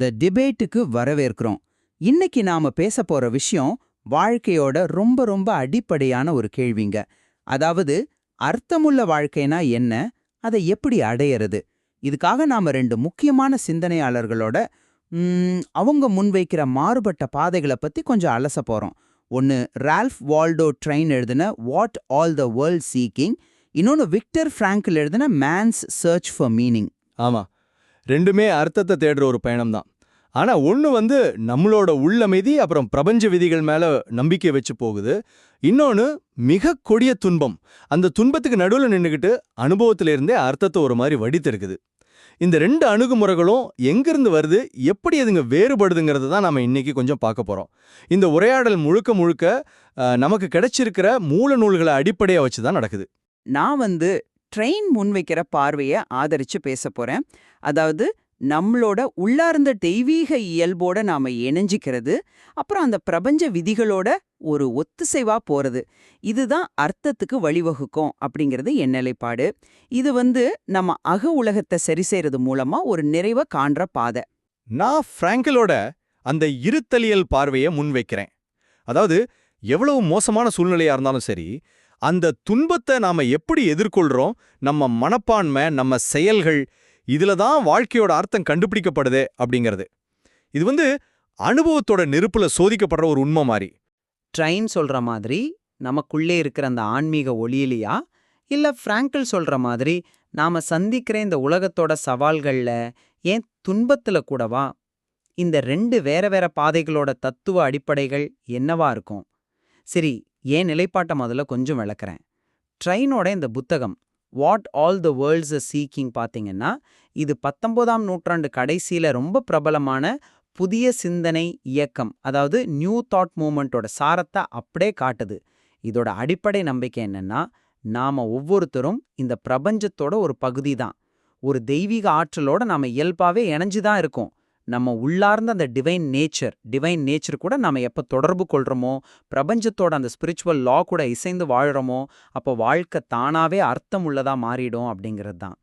த டிபேட்டுக்கு வரவேற்கிறோம். இன்னைக்கு நாம பேச போற விஷயம் வாழ்க்கையோட ரொம்ப ரொம்ப அடிப்படையான ஒரு கேள்விங்க. அதாவது அர்த்தமுள்ள வாழ்க்கைனா என்ன, அதை எப்படி அடையறது? இதுக்காக நாம ரெண்டு முக்கியமான சிந்தனையாளர்களோட அவங்க முன்வைக்கிற மாறுபட்ட பாதைகளை பத்தி கொஞ்சம் அலச போறோம். ஒன்னு ரால்ஃப் வால்டோ ட்ரெயின் எழுதின what all the world seeking, இன்னொன்னு விக்டர் ஃப்ராங்க்ல் எழுதின மேன்ஸ் சர்ச் ஃபார் மீனிங். ஆமா, ரெண்டுமே அர்த்தத்தை தேடுற ஒரு பயணம் தான். ஆனா ஒண்ணு நம்மளோட உள்ளமைதி அப்புறம் பிரபஞ்ச விதிகள் மேல நம்பிக்கை வச்சு போகுது. இன்னொன்னு மிக கொடிய துன்பம். அந்த துன்பத்துக்கு நடுவில் நின்னுகிட்டு அனுபவத்திலிருந்தே அர்த்தத்தை ஒரு மாதிரி வடித்தெடுக்குது. இந்த ரெண்டு அணுகுமுறைகளும் எங்கிருந்து வருது, எப்படி அதுங்க வேறுபடுதுங்கிறது தான் நாம இன்னைக்கு கொஞ்சம் பார்க்க போறோம். இந்த உரையாடல் முழுக்க முழுக்க நமக்கு கிடைச்சிருக்கிற மூல நூல்களை அடிப்படையா வச்சு தான் நடக்குது. நான் ட்ரெயின் முன்வைக்கிற பார்வையை ஆதரிச்சு பேச போறேன். அதாவது நம்மளோட உள்ளார்ந்த தெய்வீக இயல்போட நாம இணைஞ்சிக்கிறது, அப்புறம் அந்த பிரபஞ்ச விதிகளோட ஒரு ஒத்திசைவா போறது, இதுதான் அர்த்தத்துக்கு வழிவகுக்கும் அப்படிங்கிறது என் நிலைப்பாடு. இது நம்ம அக உலகத்தை சரி செய்யறது மூலமா ஒரு நிறைவை காண்ற பாதை. நான் பிராங்கலோட அந்த இருத்தலியல் பார்வையை முன்வைக்கிறேன். அதாவது எவ்வளவு மோசமான சூழ்நிலையா இருந்தாலும் சரி, அந்த துன்பத்தை நாம எப்படி எதிர்கொள்றோம், நம்ம மனப்பான்மை, நம்ம செயல்கள், இதுல தான் வாழ்க்கையோட அர்த்தம் கண்டுபிடிக்கப்படுது அப்படிங்கிறது. இது அனுபவத்தோட நெருப்புல சோதிக்கப்படுற ஒரு உண்மை மாதிரி. ட்ரெயின் சொல்ற மாதிரி நமக்குள்ளே இருக்கிற அந்த ஆன்மீக ஒளியிலையா, இல்ல பிராங்கல் சொல்ற மாதிரி நாம சந்திக்கிற இந்த உலகத்தோட சவால்கள்ல, ஏன் துன்பத்துல கூடவா? இந்த ரெண்டு வேற வேற பாதைகளோட தத்துவ அடிப்படைகள் என்னவா இருக்கும்? சரி, ஏன் நிலைப்பாட்டை முதல்ல கொஞ்சம் விளக்குறேன். ட்ரெயினோட இந்த புத்தகம் what all the world's R seeking பார்த்தீங்கன்னா, இது 19ஆம் நூற்றாண்டு கடைசியில ரொம்ப பிரபலமான புதிய சிந்தனை இயக்கம், அதாவது நியூ தாட் மூமெண்ட்டோட சாரத்தை அப்படியே காட்டுது. இதோட அடிப்படை நம்பிக்கை என்னன்னா, நாம ஒவ்வொருத்தரும் இந்த பிரபஞ்சத்தோட ஒரு பகுதி தான். ஒரு தெய்வீக ஆற்றலோட நாம இயல்பாவே இணைஞ்சுதான் இருக்கோம். நம்ம உள்ளார்ந்த அந்த டிவைன் நேச்சர் கூட நாம எப்ப தொடர்பு கொள்றோமோ, பிரபஞ்சத்தோட அந்த ஸ்பிரிச்சுவல் லா கூட இசைந்து வாழ்றோமோ, அப்போ வாழ்க்கை தானாவே அர்த்தம் உள்ளதா மாறிடும் அப்படிங்கிறது தான்.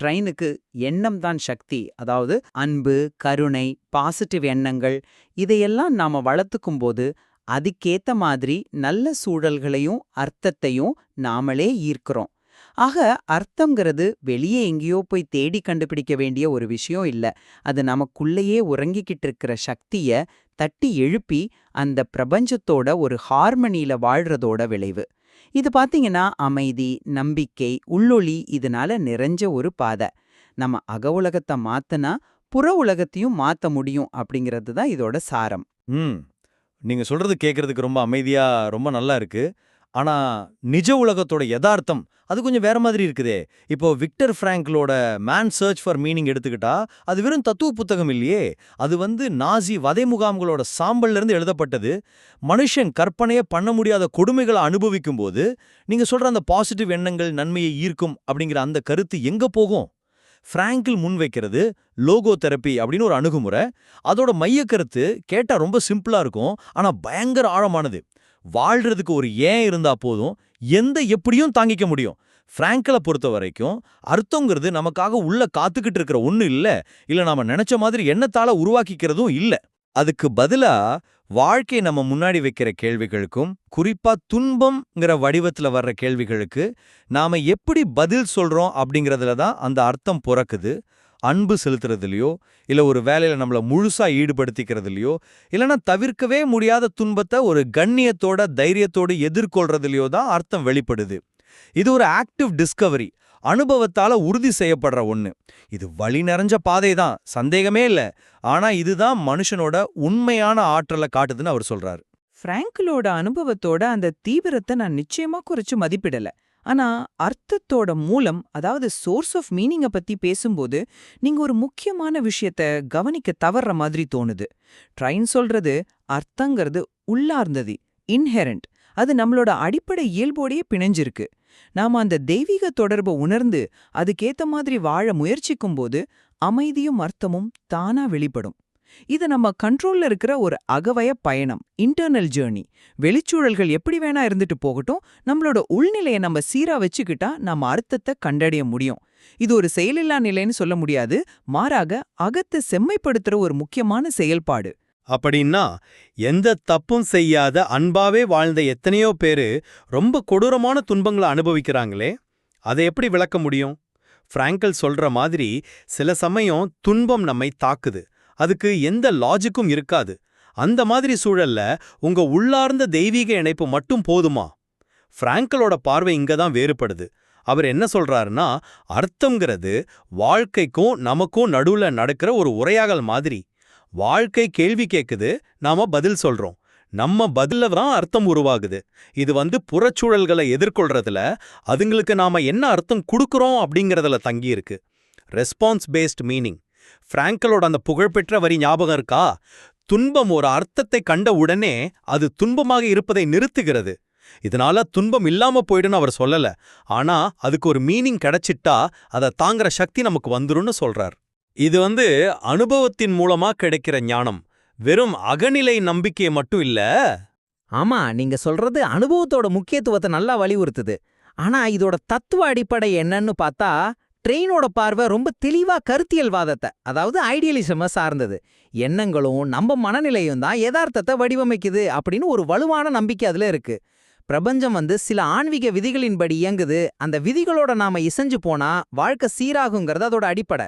ட்ரெயினுக்கு எண்ணம் தான் சக்தி. அதாவது அன்பு, கருணை, பாசிட்டிவ் எண்ணங்கள், இதையெல்லாம் நாம வளர்த்துக்கும் போது அதுக்கேத்த மாதிரி நல்ல சூழல்களையும் அர்த்தத்தையும் நாமளே ஈர்க்கிறோம். ஆக அர்த்தம்ங்கிறது வெளியே எங்கேயோ போய் தேடி கண்டுபிடிக்க வேண்டிய ஒரு விஷயம் இல்ல. அது நமக்குள்ளேயே உறங்கிக்கிட்டு இருக்கிற சக்திய தட்டி எழுப்பி அந்த பிரபஞ்சத்தோட ஒரு ஹார்மனியில வாழ்றதோட விளைவு. இது பாத்தீங்கன்னா அமைதி, நம்பிக்கை, உள்ளொளி இதனால நிறைஞ்ச ஒரு பாதை. நம்ம அக உலகத்தை மாத்தினா புற உலகத்தையும் மாத்த முடியும் அப்படிங்கிறது தான் இதோட சாரம். நீங்க சொல்றது கேட்கறதுக்கு ரொம்ப அமைதியா ரொம்ப நல்லா இருக்கு. ஆனா நிஜ உலகத்தோட யதார்த்தம் அது கொஞ்சம் வேற மாதிரி இருக்குதே. இப்போ விக்டர் ஃப்ராங்க்லோட மேன் சர்ச் ஃபார் மீனிங் எடுத்துக்கிட்டா, அது வெறும் தத்துவ புத்தகம் இல்லையே. அது நாசி வதை முகாம்களோட சாம்பல்ல இருந்து எழுதப்பட்டது. மனுஷன் கற்பனையே பண்ண முடியாத கொடுமைகளை அனுபவிக்கும் போது நீங்க சொல்ற அந்த பாசிட்டிவ் எண்ணங்கள் நன்மையை ஈர்க்கும் அப்படிங்கிற அந்த கருத்து எங்க போகும்? ஃப்ராங்கில் முன்வைக்கிறது லோகோ தெரப்பி அப்படின்னு ஒரு அணுகுமுறை. அதோட மைய கருத்து கேட்டா ரொம்ப சிம்பிளா இருக்கும், ஆனா பயங்கர ஆழமானது. வாழ்றதுக்கு ஒரு ஏன் இருந்தா போதும், எந்த எப்படியும் தாங்கிக்க முடியும். பிராங்கலை பொறுத்த வரைக்கும் அர்த்தங்கிறது நமக்காக உள்ள காத்துக்கிட்டு இருக்கிற ஒண்ணு இல்ல நாம நினைச்ச மாதிரி எண்ணத்தால உருவாக்கிக்கிறதும் இல்ல. அதுக்கு பதிலா வாழ்க்கை நம்ம முன்னாடி வைக்கிற கேள்விகளுக்கும், குறிப்பா துன்பம்ங்கிற வடிவத்துல வர்ற கேள்விகளுக்கு நாம எப்படி பதில் சொல்றோம் அப்படிங்கறதுல தான் அந்த அர்த்தம் பிறக்குது. அன்பு செலுத்துறதுலையோ, இல்ல ஒரு வேலையில நம்மள முழுசா ஈடுபடுத்திக்கிறதுலையோ, இல்லைன்னா தவிர்க்கவே முடியாத துன்பத்தை ஒரு கண்ணியத்தோட தைரியத்தோடு எதிர்கொள்றதுலையோ தான் அர்த்தம் வெளிப்படுது. இது ஒரு ஆக்டிவ் டிஸ்கவரி, அனுபவத்தால உறுதி செய்யப்படுற ஒண்ணு. இது வழி நிறைஞ்ச பாதை தான், சந்தேகமே இல்ல. ஆனா இதுதான் மனுஷனோட உண்மையான ஆற்றலை காட்டுதுன்னு அவர் சொல்றாரு. பிராங்கலோட அனுபவத்தோட அந்த தீவிரத்தை நான் நிச்சயமா குறைச்சு மதிப்பிடல. ஆனா அர்த்தத்தோட மூலம், அதாவது சோர்ஸ் ஆஃப் மீனிங்க பத்தி பேசும்போது நீங்க ஒரு முக்கியமான விஷயத்த கவனிக்க தவறுற மாதிரி தோணுது. ட்ரெயின் சொல்றது அர்த்தங்கிறது உள்ளார்ந்தது, இன்ஹெரண்ட். அது நம்மளோட அடிப்படை இயல்போடையே பிணைஞ்சிருக்கு. நாம அந்த தெய்வீக தொடர்பை உணர்ந்து அதுக்கேத்த மாதிரி வாழ முயற்சிக்கும் போது அமைதியும் அர்த்தமும் தானா வெளிப்படும். இது நம்ம கண்ட்ரோல்ல இருக்கிற ஒரு அகவய பயணம், இன்டர்னல் ஜேர்னி. வெளிச்சூழல்கள் எப்படி வேணா இருந்துட்டு போகட்டும், நம்மளோட உள்நிலையை நம்ம சீரா வச்சுக்கிட்டா நம்ம அர்த்தத்தை கண்டடைய முடியும். இது ஒரு செயலில்லா நிலைன்னு சொல்ல முடியாது, மாறாக அகத்தை செம்மைப்படுத்துற ஒரு முக்கியமான செயல்பாடு. அப்படின்னா எந்த தப்பும் செய்யாத அன்பாவே வாழ்ந்த எத்தனையோ பேரு ரொம்ப கொடூரமான துன்பங்களை அனுபவிக்கிறாங்களே, அதை எப்படி விளக்க முடியும்? பிராங்கல் சொல்ற மாதிரி சில சமயம் துன்பம் நம்மை தாக்குது, அதுக்கு எந்த லாஜிக்கும் இருக்காது. அந்த மாதிரி சூழல்ல உங்க உள்ளார்ந்த தெய்வீக இணைப்பு மட்டும் போதுமா? பிராங்கலோட பார்வை இங்க தான் வேறுபடுது. அவர் என்ன சொல்றாருன்னா, அர்த்தம்ங்கிறது வாழ்க்கைக்கும் நமக்கும் நடுவுல நடக்கிற ஒரு உரையாடல் மாதிரி. வாழ்க்கை கேள்வி கேக்குது, நாம பதில் சொல்றோம். நம்ம பதில்ல தான் அர்த்தம் உருவாகுது. இது புறச்சூழல்களை எதிர்கொள்றதுல அதுங்களுக்கு நாம என்ன அர்த்தம் கொடுக்கறோம் அப்படிங்கறதுல தங்கியிருக்கு. Response based meaning. பிராங்கலோட அந்த புகழ்பெற்ற வரி ஞாபகம் இருக்கா? துன்பம் ஒரு அர்த்தத்தை கண்ட உடனே அது துன்பமாக இருப்பதை நிறுத்துகிறது. இதனால துன்பம் இல்லாம போயிடுன்னு அவர் சொல்லல, ஆனா அதுக்கு ஒரு மீனிங் கிடைச்சிட்டா அதை தாங்குற சக்தி நமக்கு வந்துரும்னு சொல்றார். இது அனுபவத்தின் மூலமா கிடைக்கிற ஞானம், வெறும் அகநிலை நம்பிக்கை மட்டும் இல்ல. ஆமா, நீங்க சொல்றது அனுபவத்தோட முக்கியத்துவத்தை நல்லா வலியுறுத்துது. ஆனா இதோட தத்துவ அடிப்படை என்னன்னு பார்த்தா, ட்ரெயினோட பார்வை ரொம்ப தெளிவா கருத்தியல்வாதத்தை, அதாவது ஐடியலிசம சார்ந்தது. எண்ணங்களும் நம்ம மனநிலையும் தான் யதார்த்தத்தை வடிவமைக்குது அப்படின்னு ஒரு வலுவான நம்பிக்கை அதுல இருக்கு. பிரபஞ்சம் சில ஆன்மீக விதிகளின்படி இயங்குது, அந்த விதிகளோட நாம இசைஞ்சு போனா வாழ்க்கை சீராகுங்கிறது அதோட அடிப்படை.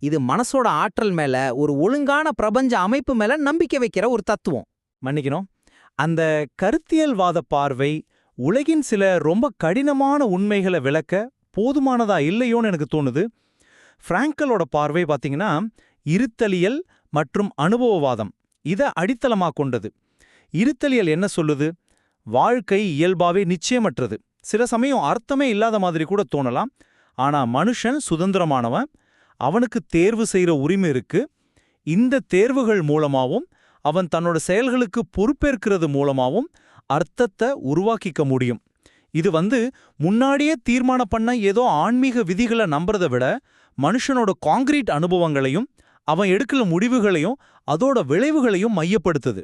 இது மனசோட ஆற்றல் மேல, ஒரு ஒழுங்கான பிரபஞ்ச அமைப்பு மேல நம்பிக்கை வைக்கிற ஒரு தத்துவம். மன்னிக்கணும், அந்த கருத்தியல்வாத பார்வை உலகின் சில ரொம்ப கடினமான உண்மைகளை விளக்க போதுமானதா இல்லையோன்னு எனக்கு தோணுது. பிராங்கலோட பார்வை பார்த்தீங்கன்னா இருத்தலியல் மற்றும் அனுபவவாதம், இதை அடித்தளமா கொண்டது. இருத்தலியல் என்ன சொல்லுது? வாழ்க்கை இயல்பாவே நிச்சயமற்றது, சில சமயம் அர்த்தமே இல்லாத மாதிரி கூட தோணலாம். ஆனா மனுஷன் சுதந்திரமானவன், அவனுக்கு தேர்வு செய்யற உரிமை இருக்கு. இந்த தேர்வுகள் மூலமாவும் அவன் தன்னோட செயல்களுக்கு பொறுப்பேற்கிறது மூலமாவும் அர்த்தத்தை உருவாக்கிக்க முடியும். இது முன்னாடியே தீர்மானம் பண்ண ஏதோ ஆன்மீக விதிகளை நம்புறதை விட மனுஷனோட காங்கிரீட் அனுபவங்களையும் அவன் எடுக்கிற முடிவுகளையும் அதோட விளைவுகளையும் மையப்படுத்துது.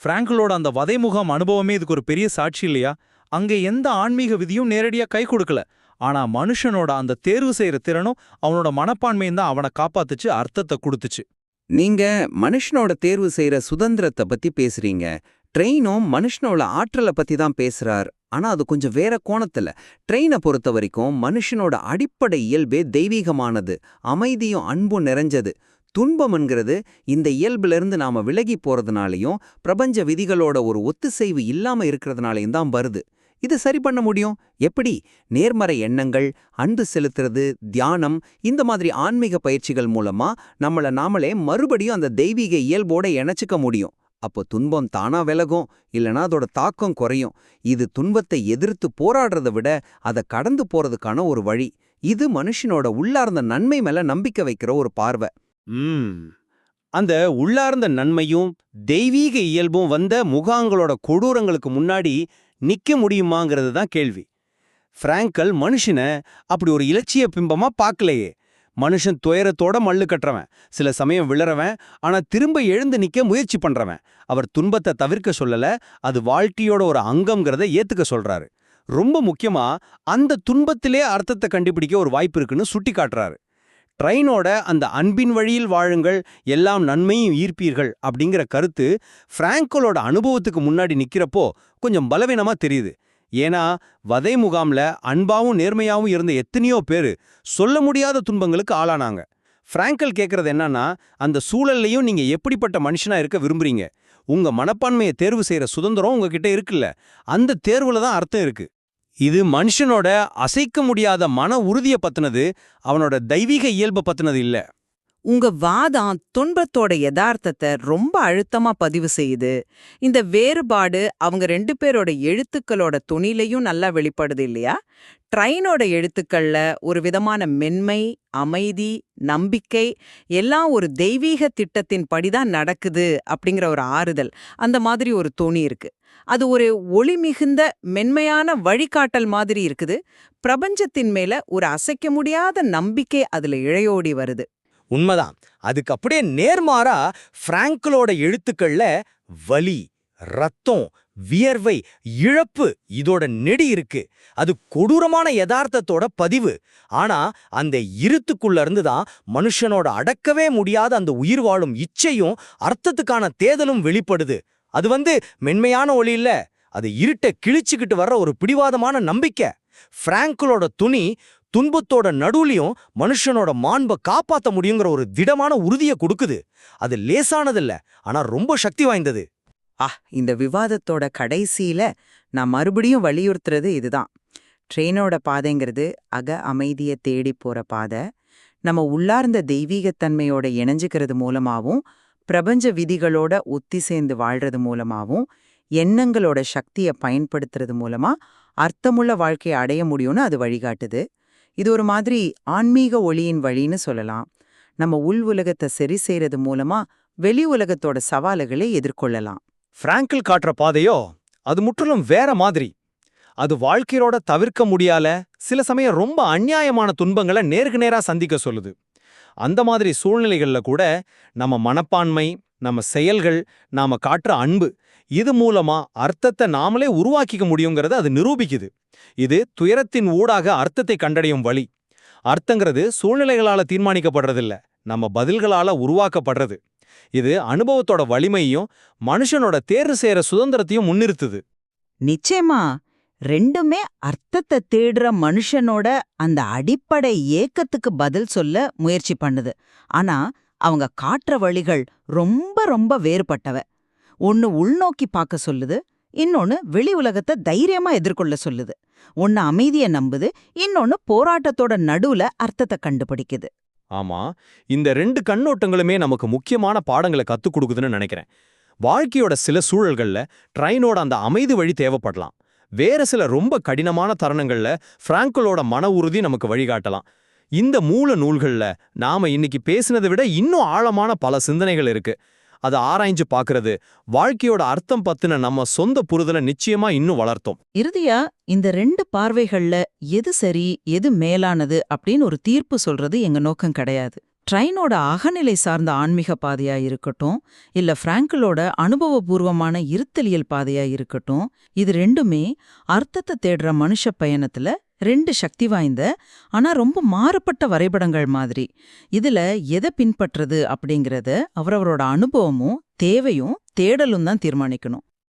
பிராங்கலோட அந்த வதைமுகம் அனுபவமே இதுக்கு ஒரு பெரிய சாட்சி இல்லையா? அங்கே எந்த ஆன்மீக விதியும் நேரடியா கை கொடுக்கல, ஆனா மனுஷனோட அந்த தேர்வு செய்யற திறனும் அவனோட மனப்பான்மையும் தான் அவனை காப்பாத்துச்சு, அர்த்தத்தை கொடுத்துச்சு. நீங்க மனுஷனோட தேர்வு செய்யற சுதந்திரத்தை பத்தி பேசுறீங்க. ட்ரெயினும் மனுஷனோட ஆற்றலை பத்தி தான் பேசுறார். ஆனா அது கொஞ்சம் வேற கோணத்துல. ட்ரெயினை பொறுத்த வரைக்கும் மனுஷனோட அடிப்படை இயல்பே தெய்வீகமானது, அமைதியும் அன்பும் நிறைஞ்சது. துன்பம்ங்கிறது இந்த இயல்பிலிருந்து நாம விலகி போறதுனாலையும் பிரபஞ்ச விதிகளோட ஒரு ஒத்துசைவு இல்லாம இருக்கிறதுனாலையும் தான் வருது. இது சரி பண்ண முடியும் எப்படி? நேர்மறை எண்ணங்கள், அன்பு செலுத்துறது, தியானம், இந்த மாதிரி ஆன்மீக பயிற்சிகள் மூலமா நம்மள நாமளே மறுபடியும் அந்த தெய்வீக இயல்போட இணைச்சுக்க முடியும். அப்போ துன்பம் தானா விலகும், இல்லனா அதோட தாக்கம் குறையும். இது துன்பத்தை எதிர்த்து போராடுறதை விட அதை கடந்து போறதுக்கான ஒரு வழி. இது மனுஷனோட உள்ளார்ந்த நன்மை மேல நம்பிக்கை வைக்கிற ஒரு பார்வை. அந்த உள்ளார்ந்த நன்மையும் தெய்வீக இயல்பும் முகாங்களோட கொடூரங்களுக்கு முன்னாடி நிக்க முடியுமாங்கிறது தான் கேள்வி. பிராங்கல் மனுஷனை அப்படி ஒரு இலட்சிய பிம்பமா பார்க்கலையே. மனுஷன் துயரத்தோட மல்லு கட்டுறவன், சில சமயம் விழறவன், ஆனா திரும்ப எழுந்து நிக்க முயற்சி பண்றவன். அவர் துன்பத்தை தவிர்க்க சொல்லல, அது வாழ்க்கையோட ஒரு அங்கம்ங்கிறத ஏத்துக்க சொல்றாரு. ரொம்ப முக்கியமா அந்த துன்பத்திலே அர்த்தத்தை கண்டுபிடிக்க ஒரு வாய்ப்பு இருக்குன்னு சுட்டி காட்டுறாரு. ட்ரெயினோட அந்த அன்பின் வழியில் வாழுங்கள், எல்லாம் நன்மையும் ஈர்ப்பீர்கள் அப்படிங்கிற கருத்து பிராங்கலோட அனுபவத்துக்கு முன்னாடி நிக்கிறப்போ கொஞ்சம் பலவீனமா தெரியுது. ஏன்னா வதை முகாம்ல அன்பாவும் நேர்மையாவும் இருந்த எத்தனையோ பேரு சொல்ல முடியாத துன்பங்களுக்கு ஆளானாங்க. பிராங்கல் கேட்கறது என்னன்னா, அந்த சூழல்லையும் நீங்க எப்படிப்பட்ட மனுஷனா இருக்க விரும்புறீங்க? உங்க மனப்பான்மையை தேர்வு செய்யற சுதந்திரம் உங்ககிட்ட இருக்குல்ல, அந்த தேர்வுல தான் அர்த்தம் இருக்கு. இது மனுஷனோட அசைக்க முடியாத மன உறுதியை பத்தினது, அவனோட தெய்வீக இயல்பை பத்தினது இல்ல. உங்க வாதம் துன்பத்தோட யதார்த்தத்தை ரொம்ப அழுத்தமா பதிவு செய்யுது. இந்த வேறுபாடு அவங்க 2 பேரோட எழுத்துக்களோட துணிலையும் நல்லா வெளிப்படுது இல்லையா? ட்ரெயினோட எழுத்துக்கள்ல ஒரு விதமான மென்மை, அமைதி, நம்பிக்கை எல்லாம் ஒரு தெய்வீக திட்டத்தின் படிதான் நடக்குது அப்படிங்கிற ஒரு ஆறுதல், அந்த மாதிரி ஒரு துணி இருக்கு. அது ஒரு ஒளி மிகுந்த மென்மையான வழிகாட்டல் மாதிரி இருக்குது. பிரபஞ்சத்தின் மேல ஒரு அசைக்க முடியாத நம்பிக்கை அதுல இழையோடி வருது. உண்மைதான். அதுக்கு அப்படியே நேர்மாறா பிராங்கலோட எழுத்துக்கள்ல வலி, ரத்தம், வியர்வை, இழப்பு இதோட நெடி இருக்கு. அது கொடூரமான யதார்த்தத்தோட பதிவு. ஆனா அந்த இருத்துக்குள்ள இருந்து தான் மனுஷனோட அடக்கவே முடியாத அந்த உயிர் வாழும் இச்சையும் அர்த்தத்துக்கான தேடலும் வெளிப்படுது. அது மென்மையான ஒளி இல்ல, அது இருட்ட கிழிச்சுக்கிட்டு வர்ற ஒரு பிடிவாதமான நம்பிக்கை. பிராங்கலோட துணி துன்பத்தோட நடுவுலையும் மனுஷனோட மாண்பை காப்பாத்த முடியுங்கிற ஒரு திடமான உறுதியை கொடுக்குது. அது லேசானதில்ல, ஆனா ரொம்ப சக்தி வாய்ந்தது. இந்த விவாதத்தோட கடைசியில நான் மறுபடியும் வலியுறுத்துறது இதுதான். ட்ரெயினோட பாதைங்கிறது அக அமைதியை தேடி போற பாதை. நம்ம உள்ளார்ந்த தெய்வீகத்தன்மையோட இணைஞ்சுக்கிறது மூலமாவும், பிரபஞ்ச விதிகளோட ஒத்தி சேர்ந்து வாழ்றது மூலமாவும், எண்ணங்களோட சக்தியை பயன்படுத்துறது மூலமா அர்த்தமுள்ள வாழ்க்கையை அடைய முடியும்னு அது வழிகாட்டுது. இது ஒரு மாதிரி ஆன்மீக ஒளியின் வழின்னு சொல்லலாம். நம்ம உள் உலகத்தை சரி செய்யறது மூலமா வெளி உலகத்தோட சவால்களை எதிர்கொள்ளலாம். பிராங்கல் காட்டுற பாதையோ அது முற்றிலும் வேற மாதிரி. அது வாழ்க்கையோட தவிர்க்க முடியால, சில சமயம் ரொம்ப அநியாயமான துன்பங்களை நேருக்கு நேரா சந்திக்க சொல்லுது. அந்த மாதிரி சூழ்நிலைகள்ல கூட நம்ம மனப்பான்மை, நம்ம செயல்கள், நாம காட்டுற அன்பு, இது மூலமா அர்த்தத்தை நாமளே உருவாக்கிக்க முடியுங்கிறத அது நிரூபிக்குது. இது துயரத்தின் ஊடாக அர்த்தத்தை கண்டடையும் வழி. அர்த்தங்கிறது சூழ்நிலைகளால தீர்மானிக்கப்படுறதில்ல, நம்ம பதில்களால உருவாக்கப்படுறது. இது அனுபவத்தோட வலிமையும் மனுஷனோட தேர்வு செய்யற சுதந்திரத்தையும் முன்னிறுத்துது. நிச்சயமா ரெண்டுமே அர்த்தத்தை தேடுற மனுஷனோட அந்த அடிப்படை ஏக்கத்துக்கு பதில் சொல்ல முயற்சி பண்ணுது. ஆனா அவங்க காட்டுற வழிகள் ரொம்ப ரொம்ப வேறுபட்டவ. ஒன்னு உள்நோக்கி பார்க்க சொல்லுது, இன்னொன்னு வெளி உலகத்தை தைரியமா எதிர்கொள்ள சொல்லுது. ஒன்னு அமைதியை நம்புது, இன்னொன்னு போராட்டத்தோட நடுவுல அர்த்தத்தை கண்டுபிடிக்குது. ஆமா, இந்த 2 கண்ணோட்டங்களுமே நமக்கு முக்கியமான பாடங்களை கத்துக் கொடுக்குதுன்னு நினைக்கிறேன். வாழ்க்கையோட சில சூழல்கள்ல ட்ரெயினோட அந்த அமைதி வழி தேவைப்படலாம். வேற சில ரொம்ப கடினமான தருணங்கள்ல பிராங்கலோட மன உறுதி நமக்கு வழிகாட்டலாம். இந்த மூல நூல்கள்ல நாம இன்னைக்கு பேசினதை விட இன்னும் ஆழமான பல சிந்தனைகள் இருக்கு. அதை ஆராய்ஞ்சு பார்க்கறது வாழ்க்கையோட அர்த்தம் பத்தின நம்ம சொந்த புரிதலை நிச்சயமா இன்னும் வளர்த்தோம். இறுதியா இந்த 2 பார்வைகள்ல எது சரி எது மேலானது அப்படின்னு ஒரு தீர்ப்பு சொல்றது எங்க நோக்கம் கிடையாது. ட்ரெயினோட அகநிலை சார்ந்த ஆன்மீக பாதையா இருக்கட்டும், இல்ல பிராங்கலோட அனுபவபூர்வமான இருத்தலியல் பாதையா இருக்கட்டும், இது ரெண்டுமே அர்த்தத்தை தேடுற மனுஷ பயணத்துல 2 சக்தி வாய்ந்த ஆனா ரொம்ப மாறுபட்ட வரைபடங்கள் மாதிரி. இதுல எதை பின்பற்றுறது அப்படிங்கறத அவரவரோட அனுபவமும் தேவையும் தேடலும் தான் தீர்மானிக்கணும்.